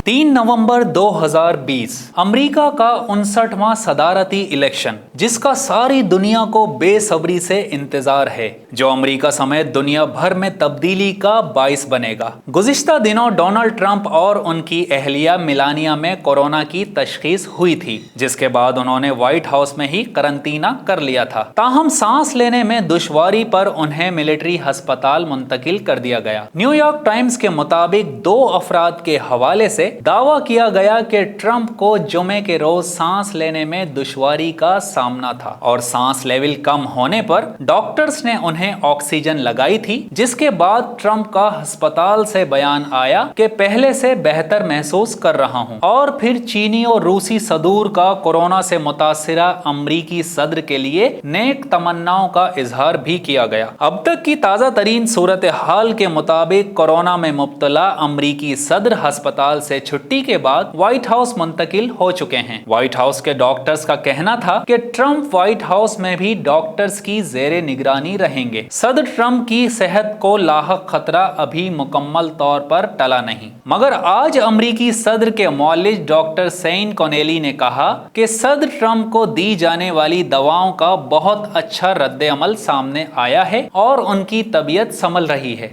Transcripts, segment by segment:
3 नवंबर 2020 America का 59वां सदारती election, जिसका सारी दुनिया को बेसब्री से इंतजार है, जो अमेरिका समेत दुनिया भर में तब्दीली का बाइस बनेगा। गुज़िश्ता दिनों डोनाल्ड ट्रंप और उनकी अहलिया मिलानिया में कोरोना की तशखीस हुई थी, जिसके बाद उन्होंने व्हाइट हाउस में ही करंतना कर लिया था। ताहम सांस लेने में दुश्वारी पर उन्हें मिलिट्री अस्पताल मुंतकिल कर दिया गया। न्यूयॉर्क टाइम्स के मुताबिक 2 अफराद के हवाले से दावा किया गया कि ट्रंप को जुमे के रोज सांस लेने में दुश्वारी का सामना था और सांस लेवल कम होने पर डॉक्टर्स ने उन्हें ऑक्सीजन लगाई थी, जिसके बाद ट्रंप का अस्पताल से बयान आया कि पहले से बेहतर महसूस कर रहा हूं। और फिर चीनी और रूसी सदूर का कोरोना से मुतासिरा अमरीकी सदर के लिए नेक तमन्नाओं का इजहार भी किया गया। अब तक की ताजा तरीन सूरत हाल के मुताबिक कोरोना में मुब्तला अमरीकी सदर अस्पताल से छुट्टी के बाद व्हाइट हाउस मुंतकिल हो चुके हैं। व्हाइट हाउस के डॉक्टर्स का कहना था कि ट्रंप व्हाइट हाउस में भी डॉक्टर्स की जेरे निगरानी रहेंगे। सदर ट्रंप की सेहत को लाहक खतरा अभी मुकम्मल तौर पर टला नहीं, मगर आज अमरीकी सदर के मुअल्लिज डॉक्टर सेन कोनेली ने कहा कि सदर ट्रंप को दी जाने वाली दवाओं का बहुत अच्छा रद्द अमल सामने आया है और उनकी तबीयत संभल रही है।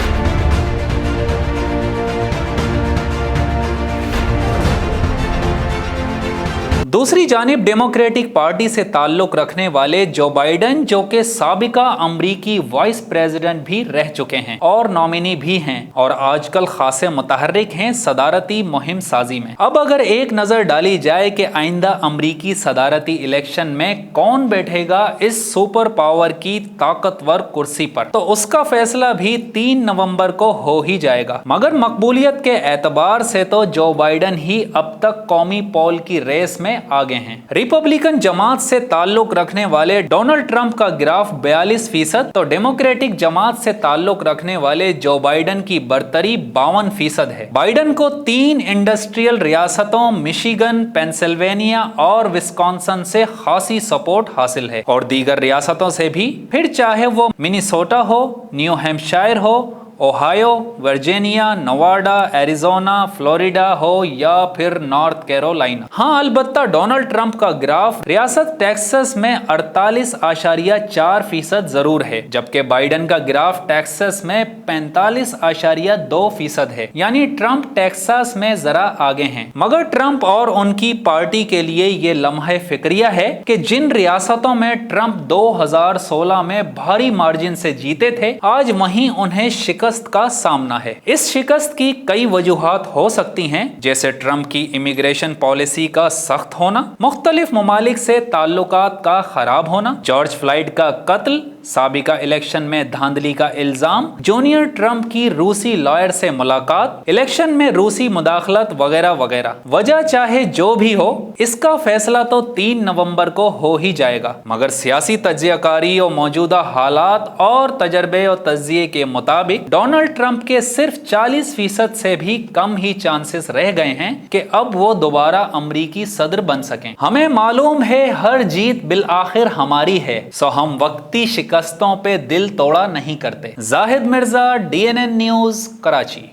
दूसरी जानिब डेमोक्रेटिक पार्टी से ताल्लुक रखने वाले जो बाइडन, जो कि साबिका अमरीकी वाइस प्रेसिडेंट भी रह चुके हैं और नॉमिनी भी हैं और आजकल खासे मुतहर्रिक हैं सदारती मुहिम साजी में। अब अगर एक नजर डाली जाए कि आइंदा अमरीकी सदारती इलेक्शन में कौन बैठेगा इस सुपर पावर की ताकतवर कुर्सी पर, तो उसका फैसला भी 3 नवंबर को हो ही जाएगा। मगर मकबूलियत के एतबार से तो जो बाइडन ही अब तक कौमी पोल की रेस में आगे हैं। रिपब्लिकन जमात से ताल्लुक रखने वाले डोनाल्ड ट्रंप का ग्राफ 42%, तो डेमोक्रेटिक जमात से ताल्लुक रखने वाले जो बाइडन की बरतरी 52% है। बाइडन को 3 इंडस्ट्रियल रियासतों मिशिगन, पेंसिल्वेनिया और विस्कॉन्सिन से खासी सपोर्ट हासिल है और दीगर रियासतों से भी, फिर चाहे वो मिनीसोटा हो, न्यू हैम्पशायर हो, Ohio, Virginia, Nevada, Arizona, Florida हो या फिर नॉर्थ कैरोलिना। हाँ, अलबत्ता डोनाल्ड ट्रंप का ग्राफ रियासत टेक्सास में 48.4% जरूर है, जबकि बाइडन का ग्राफ टेक्सास में 45.2% है। यानी ट्रंप टेक्सास में जरा आगे हैं। मगर ट्रंप और उनकी पार्टी के लिए ये लम्हे फिक्रिया है कि जिन रियासतों में ट्रंप 2016 में भारी मार्जिन से जीते थे, आज वहीं उन्हें शिकस्त का सामना है। इस शिकस्त की कई वजूहात हो सकती हैं, जैसे ट्रंप की इमिग्रेशन पॉलिसी का सख्त होना, मुख्तलिफ ममालिक से ताल्लुकात का खराब होना, जॉर्ज फ्लॉयड का कत्ल, साबिका इलेक्शन में धांधली का इल्जाम, जूनियर ट्रंप की रूसी लॉयर से मुलाकात, इलेक्शन में रूसी मुदाखलत वगैरह वगैरह। वजह चाहे जो भी हो, इसका फैसला तो 3 नवंबर को हो ही जाएगा। मगर सियासी तज्जियाकारी और मौजूदा हालात और तजर्बे और तज्जिये के मुताबिक डोनाल्ड ट्रंप के सिर्फ 40% से भी कम ही चांसेस रह गए हैं कि अब वो दोबारा अमरीकी सदर बन सकें। हमें मालूम है हर जीत बिल आखिर हमारी है, सो हम वक्ती शिकस्तों पे दिल तोड़ा नहीं करते। Zahid Mirza, DNN news, Karachi.